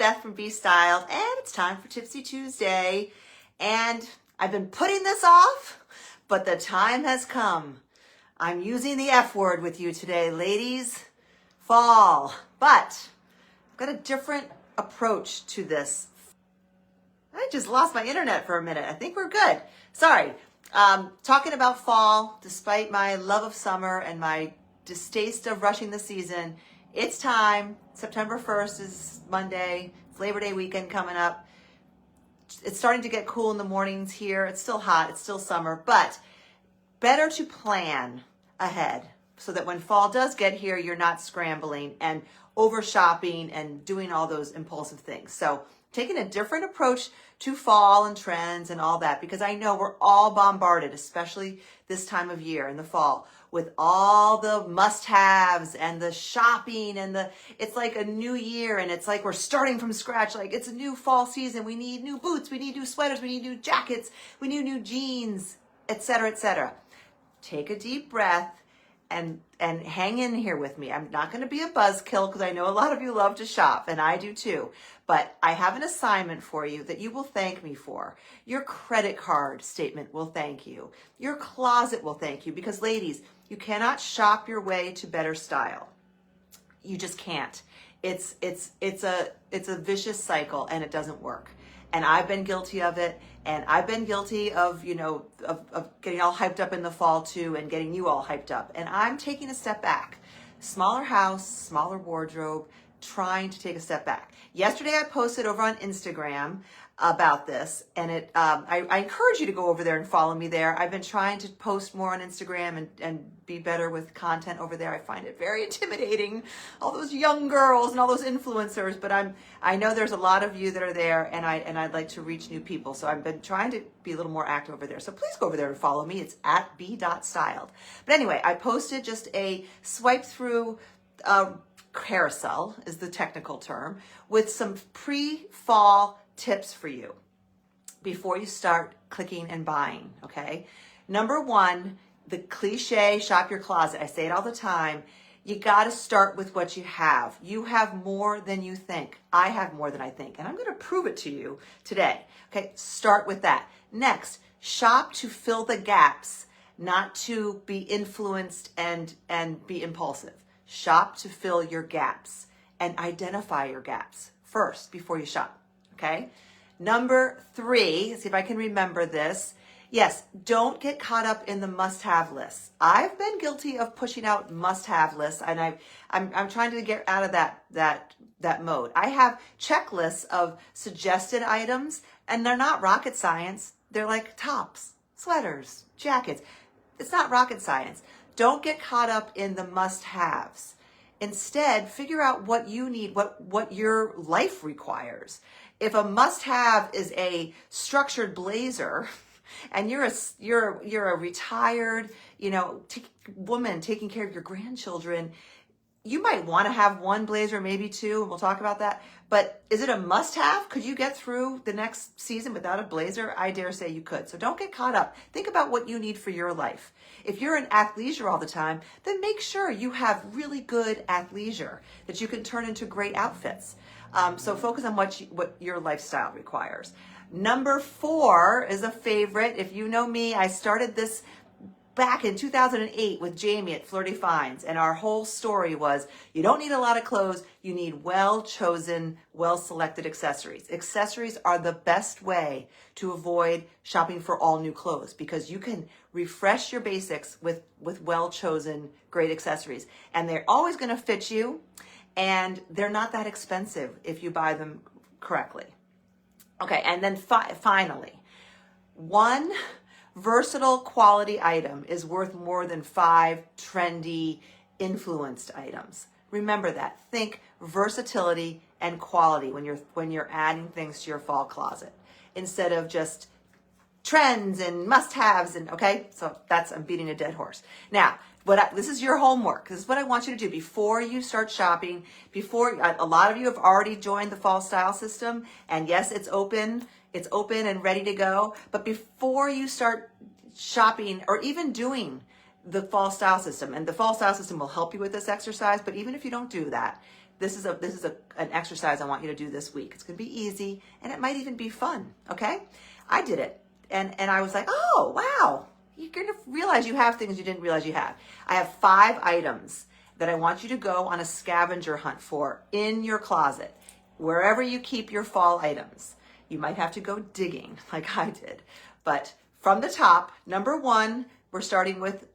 Beth from Be Styled, and it's time for Tipsy Tuesday. And I've been putting this off, but the time has come. I'm using the F word with you today, ladies. Fall. But I've got a different approach to this. I just lost my internet for a minute. I think we're good. Sorry. Talking about fall, despite my love of summer and my distaste of rushing the season, it's time. September 1st is Monday. It's Labor Day weekend coming up. It's starting to get cool in the mornings here. It's still hot. It's still summer, but better to plan ahead so that when fall does get here, you're not scrambling and over shopping and doing all those impulsive things. So taking a different approach to fall and trends and all that, because I know we're all bombarded, especially this time of year in the fall, with all the must-haves and the shopping and it's like a new year and it's like we're starting from scratch. Like it's a new fall season. We need new boots. We need new sweaters. We need new jackets. We need new jeans, etc., etc. Take a deep breath and hang in here with me. I'm not going to be a buzzkill because I know a lot of you love to shop and I do too. But I have an assignment for you that you will thank me for. Your credit card statement will thank you. Your closet will thank you, because ladies, you cannot shop your way to better style. You just can't. It's a vicious cycle and it doesn't work. And I've been guilty of it. And I've been guilty of, of getting all hyped up in the fall too and getting you all hyped up. And I'm taking a step back. Smaller house, smaller wardrobe, trying to take a step back. Yesterday I posted over on Instagram about this, and I encourage you to go over there and follow me there. I've been trying to post more on Instagram and be better with content over there. I find it very intimidating, all those young girls and all those influencers, but I know there's a lot of you that are there, and I'd like to reach new people. So I've been trying to be a little more active over there. So please go over there and follow me. It's at b.styled. But anyway, I posted just a swipe through carousel is the technical term, with some pre-fall tips for you before you start clicking and buying, okay? Number one, the cliche, shop your closet. I say it all the time. You got to start with what you have. You have more than you think. I have more than I think, and I'm going to prove it to you today, okay? Start with that. Next, shop to fill the gaps, not to be influenced and be impulsive. Shop to fill your gaps and identify your gaps first before you shop, okay? Number three, see if I can remember this. Yes, don't get caught up in the must-have lists. I've been guilty of pushing out must-have lists, and I'm trying to get out of that mode. I have checklists of suggested items, and they're not rocket science. They're like tops, sweaters, jackets. It's not rocket science. Don't get caught up in the must-haves. Instead, figure out what you need, what your life requires. If a must-have is a structured blazer, and you're a retired, woman taking care of your grandchildren, you might want to have one blazer, maybe two, and we'll talk about that. But is it a must-have? Could you get through the next season without a blazer? I dare say you could. So don't get caught up. Think about what you need for your life. If you're in athleisure all the time, then make sure you have really good athleisure that you can turn into great outfits. So focus on what your lifestyle requires. Number 4 is a favorite. If you know me, I started this back in 2008 with Jamie at Flirty Finds, and our whole story was you don't need a lot of clothes, you need well-chosen, well-selected accessories. Accessories are the best way to avoid shopping for all new clothes, because you can refresh your basics with well-chosen, great accessories, and they're always going to fit you, and they're not that expensive if you buy them correctly. Okay, and then finally, one versatile quality item is worth more than 5 trendy influenced items. Remember that. Think versatility and quality when you're adding things to your fall closet, instead of just trends and must-haves. And okay, so I'm beating a dead horse. Now, this is your homework. This is what I want you to do before you start shopping. A lot of you have already joined the fall style system, and yes, it's open. It's open and ready to go. But before you start shopping or even doing the fall style system, and the fall style system will help you with this exercise, but even if you don't do that, an exercise I want you to do this week. It's going to be easy, and it might even be fun, okay? I did it, and I was like, oh, wow. You're going to realize you have things you didn't realize you have. I have 5 items that I want you to go on a scavenger hunt for in your closet, wherever you keep your fall items. You might have to go digging like I did. But from the top, number 1, we're starting with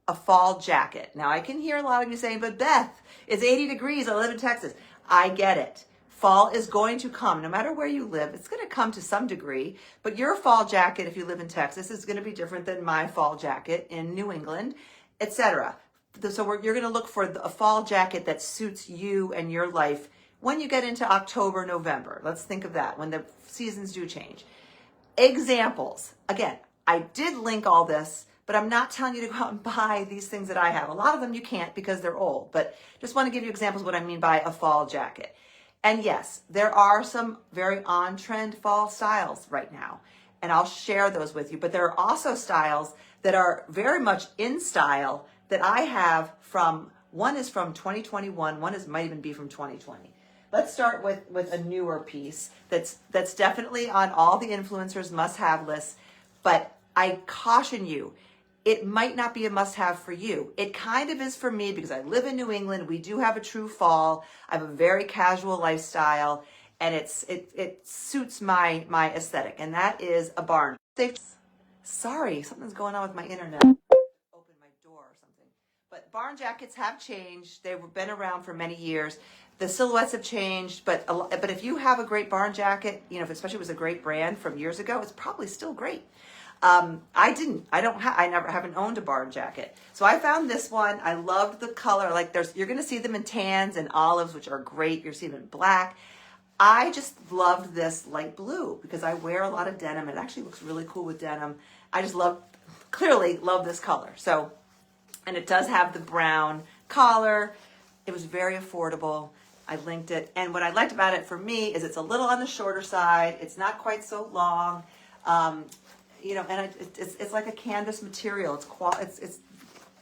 a fall jacket. Now I can hear a lot of you saying, but Beth, it's 80 degrees. I live in Texas. I get it. Fall is going to come, no matter where you live. It's going to come to some degree, but your fall jacket, if you live in Texas, is going to be different than my fall jacket in New England, etc. So you're going to look for a fall jacket that suits you and your life when you get into October, November. Let's think of that, when the seasons do change. Examples. Again, I did link all this, but I'm not telling you to go out and buy these things that I have. A lot of them you can't because they're old, but just want to give you examples of what I mean by a fall jacket. And yes, there are some very on-trend fall styles right now, and I'll share those with you. But there are also styles that are very much in style that I have from, one is from 2021, might even be from 2020. Let's start with a newer piece that's definitely on all the influencers must-have lists, but I caution you, it might not be a must-have for you. It kind of is for me because I live in New England. We do have a true fall. I have a very casual lifestyle, and it suits my aesthetic, and that is a barn. Sorry, something's going on with my internet. Open my door or something. But barn jackets have changed. They've been around for many years. The silhouettes have changed, but if you have a great barn jacket, you know, especially if it was a great brand from years ago, it's probably still great. I haven't owned a barn jacket. So I found this one. I loved the color. Like you're going to see them in tans and olives, which are great. You're seeing them in black. I just loved this light blue because I wear a lot of denim. It actually looks really cool with denim. I just clearly love this color. So, and it does have the brown collar. It was very affordable. I linked it. And what I liked about it for me is it's a little on the shorter side. It's not quite so long. You know, and it's like a canvas material.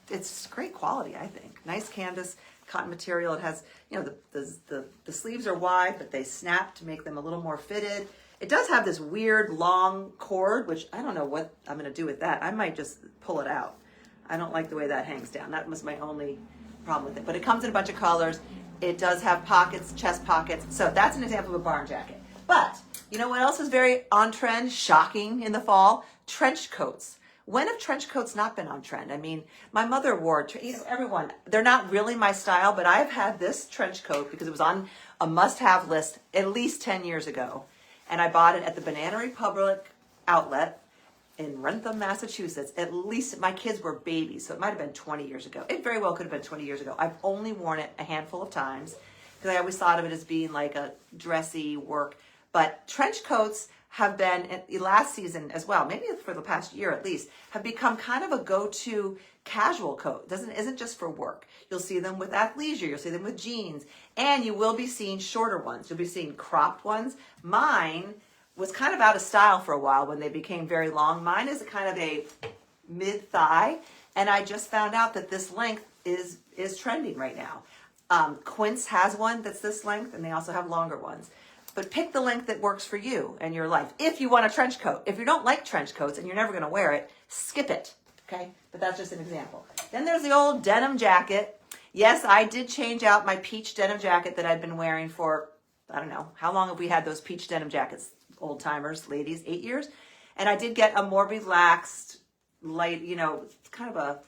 It's great quality, I think. Nice canvas cotton material. It has, you know, the sleeves are wide, but they snap to make them a little more fitted. It does have this weird long cord, which I don't know what I'm going to do with that. I might just pull it out. I don't like the way that hangs down. That was my only problem with it. But it comes in a bunch of colors. It does have pockets, chest pockets. So that's an example of a barn jacket. But you know what else is very on trend, shocking in the fall? Trench coats. When have trench coats not been on trend? I mean, my mother wore, you know, everyone, they're not really my style, but I've had this trench coat because it was on a must-have list at least 10 years ago. And I bought it at the Banana Republic outlet in Rentham, Massachusetts. At least my kids were babies, so it might have been 20 years ago. It very well could have been 20 years ago. I've only worn it a handful of times because I always thought of it as being like a dressy work. But trench coats have been, last season as well, maybe for the past year at least, have become kind of a go-to casual coat. Isn't just for work. You'll see them with athleisure, you'll see them with jeans, and you will be seeing shorter ones. You'll be seeing cropped ones. Mine was kind of out of style for a while when they became very long. Mine is kind of a mid-thigh, and I just found out that this length is trending right now. Quince has one that's this length, and they also have longer ones. But pick the length that works for you and your life. If you want a trench coat. If you don't like trench coats and you're never going to wear it, skip it. Okay? But that's just an example. Then there's the old denim jacket. Yes, I did change out my peach denim jacket that I'd been wearing for, I don't know, how long have we had those peach denim jackets? Old timers, ladies, 8 years. And I did get a more relaxed, light, you know, kind of a,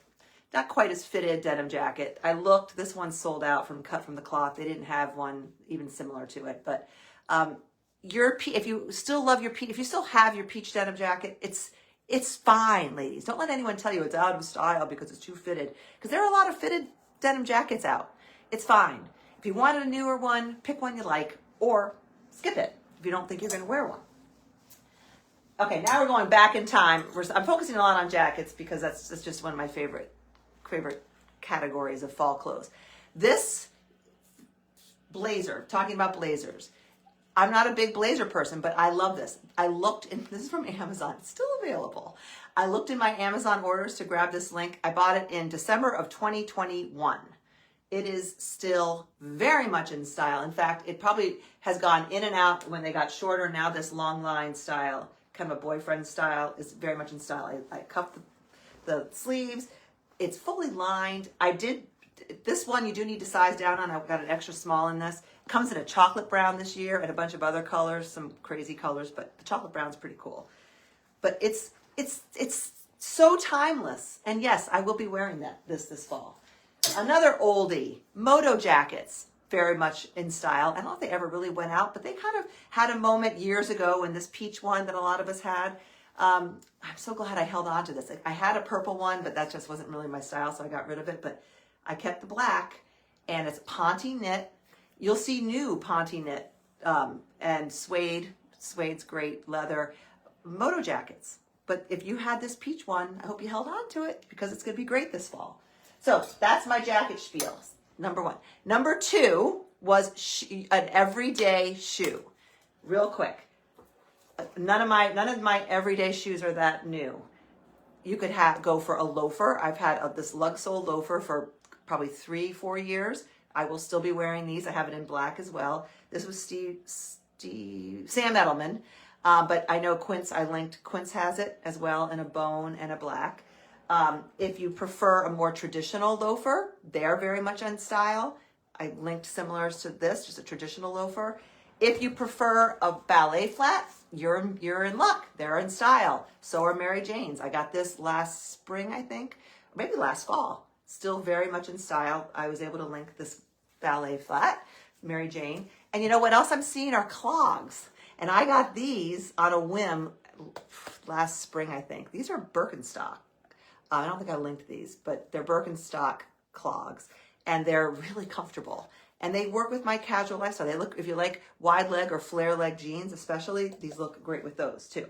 not quite as fitted denim jacket. I looked, this one's sold out cut from the cloth. They didn't have one even similar to it, but if you still have your peach denim jacket, it's fine, ladies. Don't let anyone tell you it's out of style because it's too fitted, because there are a lot of fitted denim jackets out. It's fine. If you wanted a newer one, pick one you like, or skip it if you don't think you're going to wear one. Okay, now we're going back in time. I'm focusing a lot on jackets because that's just one of my favorite categories of fall clothes. This blazer, talking about blazers. I'm not a big blazer person, but I love this. This is from Amazon. It's still available. I looked in my Amazon orders to grab this link. I bought it in December of 2021. it is still very much in style. In fact, it probably has gone in and out when they got shorter. Now this long line style, kind of a boyfriend style, is very much in style. I cuffed the sleeves. It's fully lined. This one you do need to size down on. I've got an extra small in this. It comes in a chocolate brown this year and a bunch of other colors, some crazy colors, but the chocolate brown's pretty cool. But it's so timeless. And yes, I will be wearing this fall. Another oldie, moto jackets, very much in style. I don't know if they ever really went out, but they kind of had a moment years ago in this peach one that a lot of us had. I'm so glad I held on to this. I had a purple one, but that just wasn't really my style, so I got rid of it. But I kept the black, and it's Ponte knit. You'll see new Ponte knit and suede. Suede's great, leather, moto jackets. But if you had this peach one, I hope you held on to it because it's going to be great this fall. So that's my jacket spiel, number one. Number two was an everyday shoe. Real quick. None of my everyday shoes are that new. You could go for a loafer. I've had this lug sole loafer for probably 3-4 years. I will still be wearing these. I have it in black as well. This was Sam Edelman. But I know Quince has it as well in a bone and a black. If you prefer a more traditional loafer, they're very much on style. I linked similar to this, just a traditional loafer. If you prefer a ballet flat, you're in luck. They're in style. So are Mary Jane's. I got this last spring, I think, maybe last fall. Still very much in style. I was able to link this ballet flat, Mary Jane. And you know what else I'm seeing are clogs. And I got these on a whim last spring, I think. These are Birkenstock. I don't think I linked these, but they're Birkenstock clogs. And they're really comfortable. And they work with my casual lifestyle. They look, if you like wide leg or flare leg jeans especially, these look great with those too.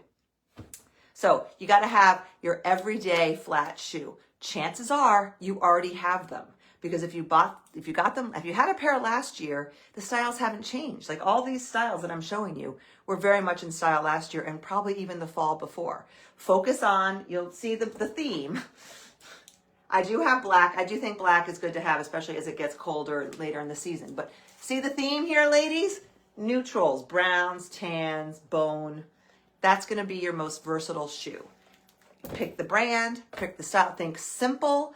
So you got to have your everyday flat shoe. Chances are you already have them. Because if you had a pair last year, the styles haven't changed. Like all these styles that I'm showing you were very much in style last year and probably even the fall before. Focus on, you'll see the theme. I do have black. I do think black is good to have, especially as it gets colder later in the season. But see the theme here, ladies? Neutrals, browns, tans, bone. That's going to be your most versatile shoe. Pick the brand, pick the style. Think simple,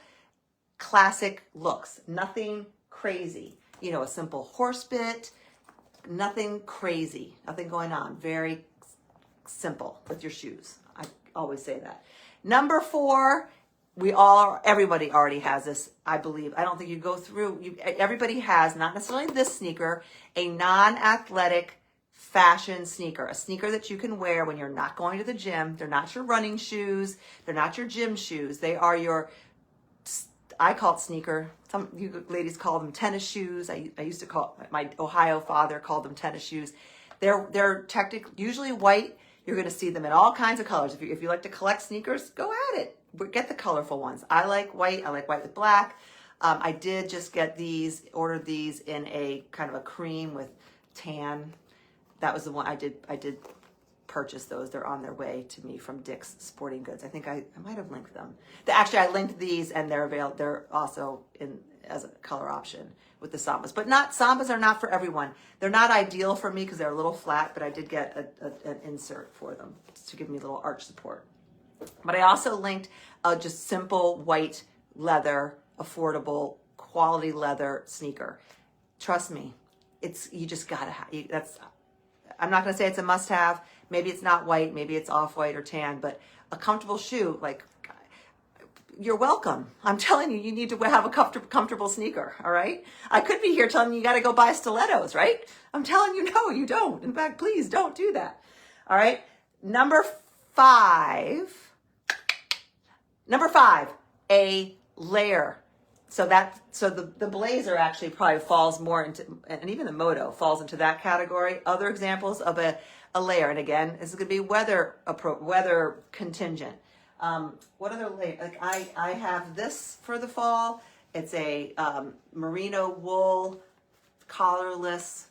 classic looks, nothing crazy. You know, a simple horse bit, nothing crazy, nothing going on. Very simple with your shoes. I always say that. Number 4, everybody already has this, I believe. I don't think you go through, everybody has, not necessarily this sneaker, a non-athletic fashion sneaker, a sneaker that you can wear when you're not going to the gym. They're not your running shoes. They're not your gym shoes. They are your, I call it sneaker. Some you ladies call them tennis shoes. I used to call, my Ohio father called them tennis shoes. They're technically usually white. You're going to see them in all kinds of colors. If you like to collect sneakers, go at it. Get the colorful ones. I like white. I like white with black. I did just ordered these in a kind of a cream with tan. That was the one I did purchase those. They're on their way to me from Dick's Sporting Goods. I think I might have linked them. Actually, I linked these, and they're also in as a color option with the Sambas. But Sambas are not for everyone. They're not ideal for me because they're a little flat, but I did get an insert for them to give me a little arch support. But I also linked just simple white leather, affordable, quality leather sneaker. Trust me, you just gotta have. I'm not gonna say it's a must-have. Maybe it's not white, maybe it's off-white or tan, but a comfortable shoe, like, you're welcome. I'm telling you, you need to have a comfortable sneaker, all right? I could be here telling you gotta go buy stilettos, right? I'm telling you, no, you don't. In fact, please don't do that, all right? Number 5, a layer. So the blazer actually probably falls more into, and even the moto falls into that category. Other examples of a layer, and again, this is going to be weather contingent. What other layer? Like I have this for the fall. It's a merino wool collarless.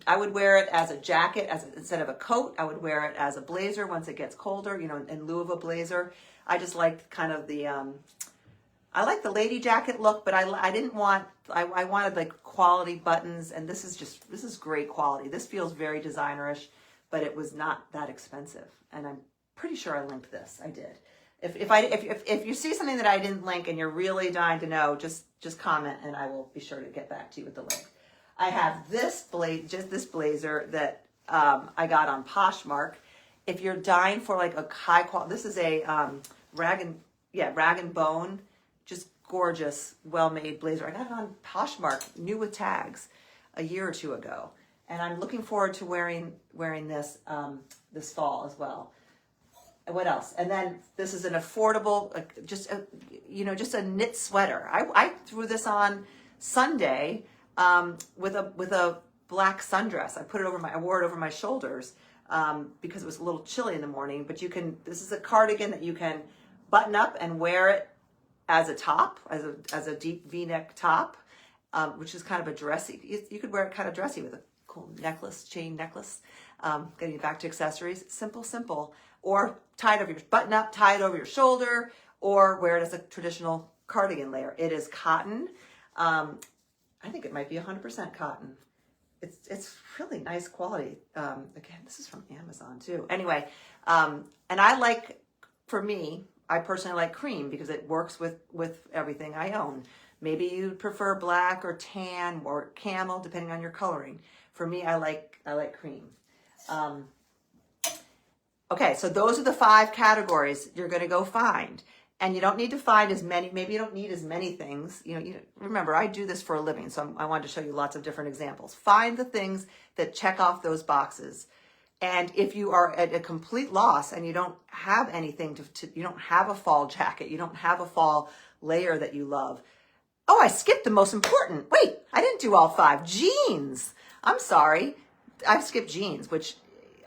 I would wear it as a jacket, instead of a coat. I would wear it as a blazer once it gets colder. You know, in lieu of a blazer. I just liked kind of the I like the lady jacket look, but I didn't want, I wanted like quality buttons, and this is great quality. This feels very designerish, but it was not that expensive. And I'm pretty sure I linked this. I did. If you see something that I didn't link and you're really dying to know, just comment and I will be sure to get back to you with the link. I have this blazer that I got on Poshmark. If you're dying for like a high quality, this is a rag and bone, just gorgeous, well-made blazer. I got it on Poshmark, new with tags, a year or two ago, and I'm looking forward to wearing this this fall as well. What else? And then this is an affordable, just a knit sweater. I threw this on Sunday with a black sundress. I wore it over my shoulders because it was a little chilly in the morning. But this is a cardigan that you can button up and wear it as a top, as a deep V-neck top, which is kind of a dressy. You could wear it kind of dressy with a cool chain necklace. Getting back to accessories, simple, or button up, tie it over your shoulder, or wear it as a traditional cardigan layer. It is cotton. I think it might be 100% cotton. It's really nice quality. Again, this is from Amazon too. Anyway, and I personally like cream because it works with everything I own. Maybe you prefer black or tan or camel, depending on your coloring. For me, I like cream. Okay, so those are the 5 categories you're going to go find. And you don't need to find as many, maybe you don't need as many things. Remember, I do this for a living, so I wanted to show you lots of different examples. Find the things that check off those boxes. And if you are at a complete loss and you don't have anything you don't have a fall jacket, you don't have a fall layer that you love. Oh, I skipped the most important. Wait, I didn't do all 5. Jeans. I'm sorry. I've skipped jeans, which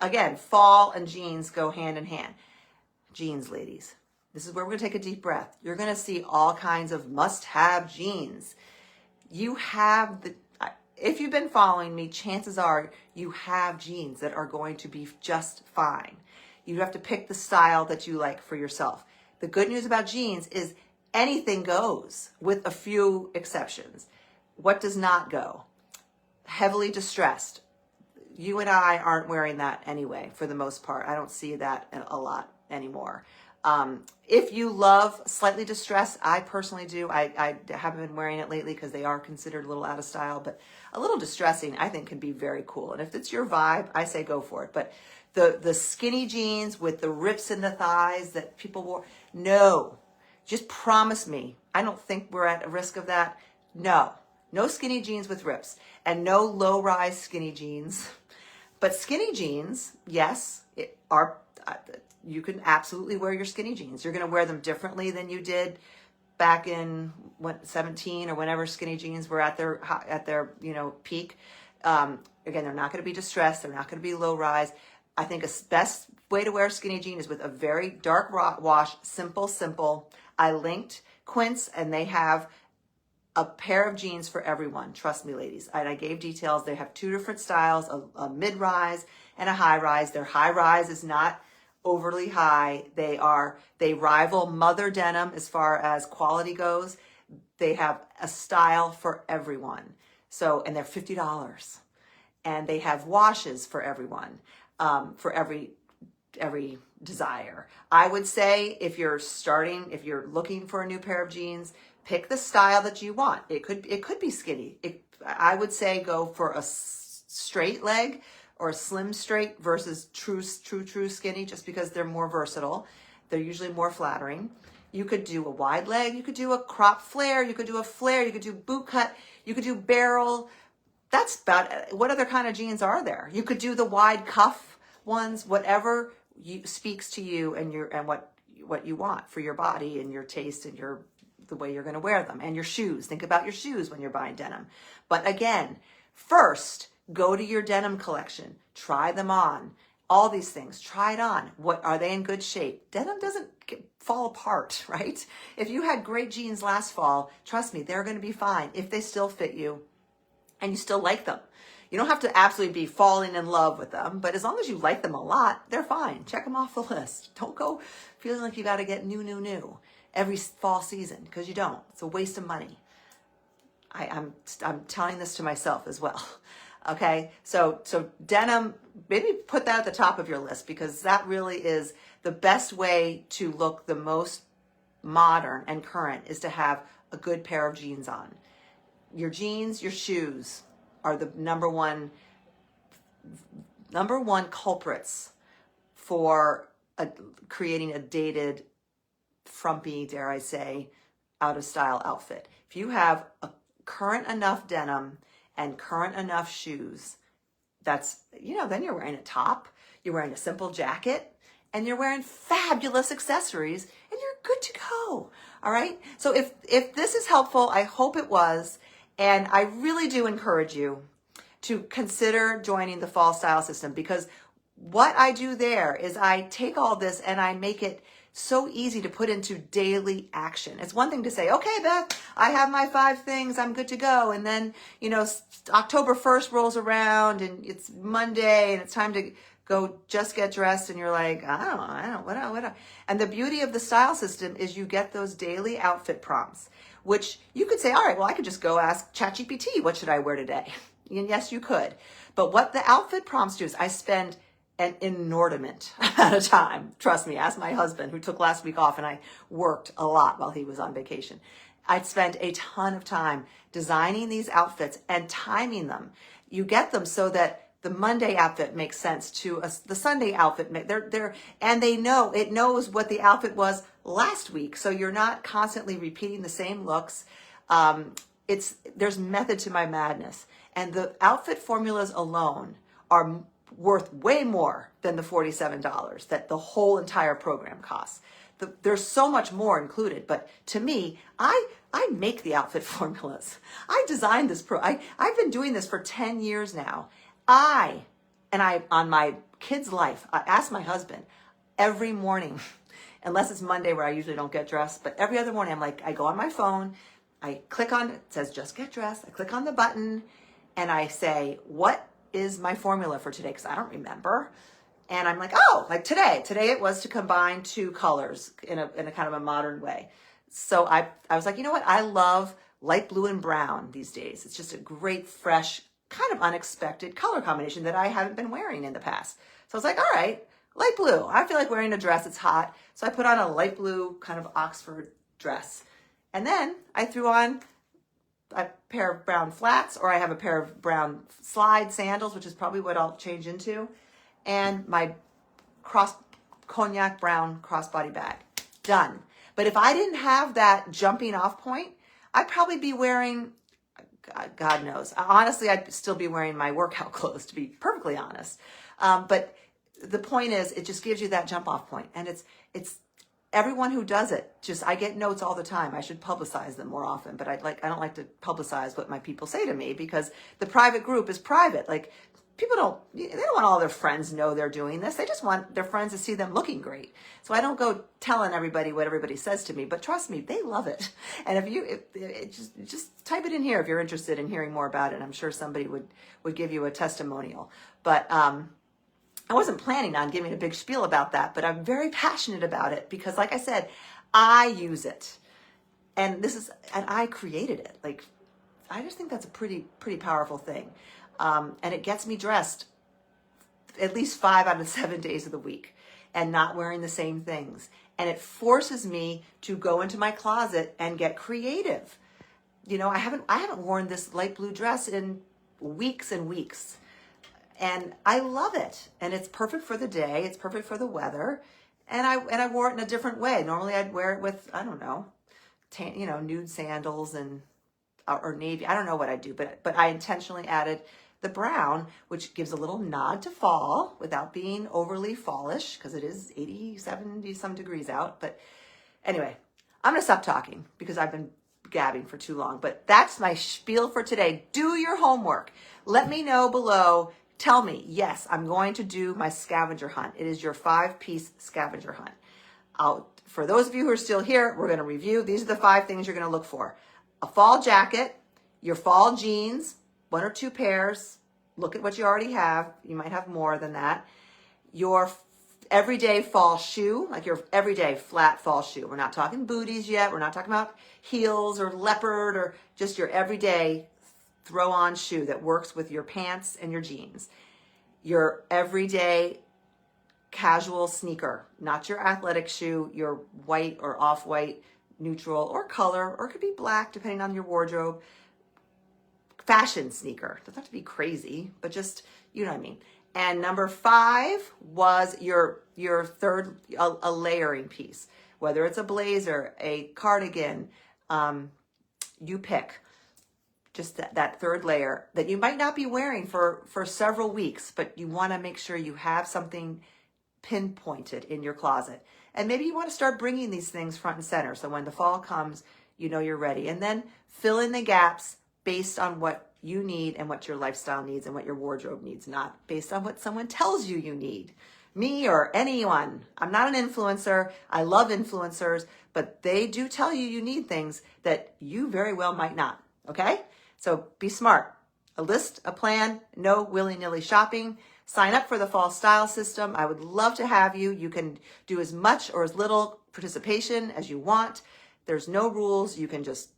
again, fall and jeans go hand in hand. Jeans, ladies. This is where we're going to take a deep breath. You're going to see all kinds of must-have jeans. If you've been following me, chances are you have jeans that are going to be just fine. You have to pick the style that you like for yourself. The good news about jeans is anything goes, with a few exceptions. What does not go? Heavily distressed. You and I aren't wearing that anyway, for the most part. I don't see that a lot anymore. If you love slightly distressed, I personally do. I haven't been wearing it lately because they are considered a little out of style, but a little distressing I think can be very cool. And if it's your vibe, I say go for it. But the skinny jeans with the rips in the thighs that people wore, no, just promise me. I don't think we're at a risk of that. No skinny jeans with rips and no low-rise skinny jeans. But skinny jeans, yes, you can absolutely wear your skinny jeans. You're going to wear them differently than you did back in 17 or whenever skinny jeans were at their peak. Again, they're not going to be distressed. They're not going to be low rise. I think a best way to wear a skinny jean is with a very dark wash, simple. I linked Quince, and they have a pair of jeans for everyone. Trust me, ladies. And I gave details. They have 2 different styles, a mid-rise and a high-rise. Their high-rise is not overly high. They rival Mother Denim as far as quality goes. They have a style for everyone. And they're $50. And they have washes for everyone, for every desire. I would say if you're looking for a new pair of jeans, pick the style that you want. It could be skinny. I would say go for a straight leg or a slim straight versus true skinny, just because they're more versatile. They're usually more flattering. You could do a wide leg. You could do a crop flare. You could do a flare. You could do boot cut. You could do barrel. That's about it. What other kind of jeans are there? You could do the wide cuff ones, whatever speaks to you and what you want for your body and your taste and the way you're going to wear them, and your shoes. Think about your shoes when you're buying denim. But again, first, go to your denim collection. Try them on. All these things. Try it on. Are they in good shape? Denim doesn't fall apart, right? If you had great jeans last fall, trust me, they're going to be fine if they still fit you and you still like them. You don't have to absolutely be falling in love with them, but as long as you like them a lot, they're fine. Check them off the list. Don't go feeling like you got to get new. every fall season, because you don't. It's a waste of money. I'm telling this to myself as well. Okay, so denim, maybe put that at the top of your list, because that really is the best way to look the most modern and current, is to have a good pair of jeans on. Your jeans, your shoes are the number one culprits for creating a dated, frumpy, dare I say, out of style outfit. If you have a current enough denim and current enough shoes, that's, then you're wearing a top, you're wearing a simple jacket, and you're wearing fabulous accessories, and you're good to go. All right. So if this is helpful, I hope it was. And I really do encourage you to consider joining the Fall Style System, because what I do there is I take all this and I make it so easy to put into daily action. It's one thing to say, okay, Beth, I have my 5 things, I'm good to go. And then, October 1st rolls around and it's Monday and it's time to go just get dressed. And you're like, what? And the beauty of the style system is you get those daily outfit prompts, which you could say, all right, well, I could just go ask ChatGPT, what should I wear today? And yes, you could. But what the outfit prompts do is I spend an inordinate amount of time. Trust me, ask my husband, who took last week off, and I worked a lot while he was on vacation. I'd spend a ton of time designing these outfits and timing them. You get them so that the Monday outfit makes sense to the Sunday outfit. And it knows what the outfit was last week. So you're not constantly repeating the same looks. There's method to my madness. And the outfit formulas alone are worth way more than the $47 that the whole entire program costs. There's so much more included, but to me, I make the outfit formulas. I designed this I've been doing this for 10 years now. I on my kid's life, I ask my husband every morning, unless it's Monday where I usually don't get dressed, but every other morning I go on my phone, I click on, it says just get dressed, I click on the button, and I say, what is my formula for today? Because I don't remember. And I'm like, like today it was to combine 2 colors in a kind of a modern way. So I was like, you know what? I love light blue and brown these days. It's just a great, fresh, kind of unexpected color combination that I haven't been wearing in the past. So I was like, all right, light blue. I feel like wearing a dress. It's hot. So I put on a light blue kind of Oxford dress. And then I threw on a pair of brown flats, or I have a pair of brown slide sandals, which is probably what I'll change into, and my cognac brown crossbody bag. Done. But if I didn't have that jumping off point, I'd probably be wearing, God knows. Honestly, I'd still be wearing my workout clothes, to be perfectly honest. But the point is, it just gives you that jump off point. And it's everyone who does it, I get notes all the time. I should publicize them more often, but I don't like to publicize what my people say to me, because the private group is private. Like, people they don't want all their friends know they're doing this. They just want their friends to see them looking great. So I don't go telling everybody what everybody says to me, but trust me, they love it. And if just type it in here if you're interested in hearing more about it. I'm sure somebody would give you a testimonial. But I wasn't planning on giving a big spiel about that, but I'm very passionate about it because, like I said, I use it, and I created it. Like, I just think that's a pretty powerful thing, and it gets me dressed at least 5 out of 7 days of the week, and not wearing the same things, and it forces me to go into my closet and get creative. I haven't worn this light blue dress in weeks and weeks. And I love it. And it's perfect for the day. It's perfect for the weather. And I wore it in a different way. Normally I'd wear it with, I don't know, nude sandals or navy. I don't know what I do, but I intentionally added the brown, which gives a little nod to fall without being overly fallish, because it is 80, 70 some degrees out. But anyway, I'm going to stop talking because I've been gabbing for too long. But that's my spiel for today. Do your homework. Let me know below. Tell me, yes, I'm going to do my scavenger hunt. It is your 5-piece scavenger hunt. For those of you who are still here, we're going to review. These are the 5 things you're going to look for. A fall jacket, your fall jeans, 1 or 2 pairs. Look at what you already have. You might have more than that. everyday fall shoe, like your everyday flat fall shoe. We're not talking booties yet. We're not talking about heels or leopard, or just your everyday throw on shoe that works with your pants and your jeans. Your everyday casual sneaker, not your athletic shoe, your white or off-white, neutral or color, or it could be black depending on your wardrobe. Fashion sneaker. Doesn't have to be crazy, but just, you know what I mean. And number 5 was your third, a layering piece, whether it's a blazer, a cardigan, you pick. Just that third layer that you might not be wearing for several weeks, but you want to make sure you have something pinpointed in your closet. And maybe you want to start bringing these things front and center, so when the fall comes, you know you're ready. And then fill in the gaps based on what you need and what your lifestyle needs and what your wardrobe needs, not based on what someone tells you you need. Me or anyone. I'm not an influencer. I love influencers, but they do tell you you need things that you very well might not. Okay? So be smart. A list, a plan, no willy-nilly shopping. Sign up for the fall style system. I would love to have you. You can do as much or as little participation as you want. There's no rules. You can just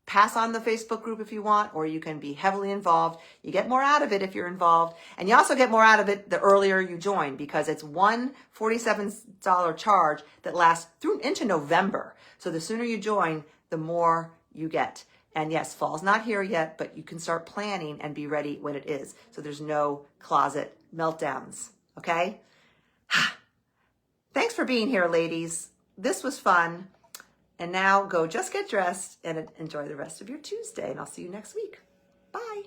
pass on the Facebook group if you want, or you can be heavily involved. You get more out of it if you're involved. And you also get more out of it the earlier you join, because it's one $47 charge that lasts through into November. So the sooner you join, the more you get. And yes, fall's not here yet, but you can start planning and be ready when it is. So there's no closet meltdowns, okay? Thanks for being here, ladies. This was fun. And now go just get dressed and enjoy the rest of your Tuesday. And I'll see you next week. Bye.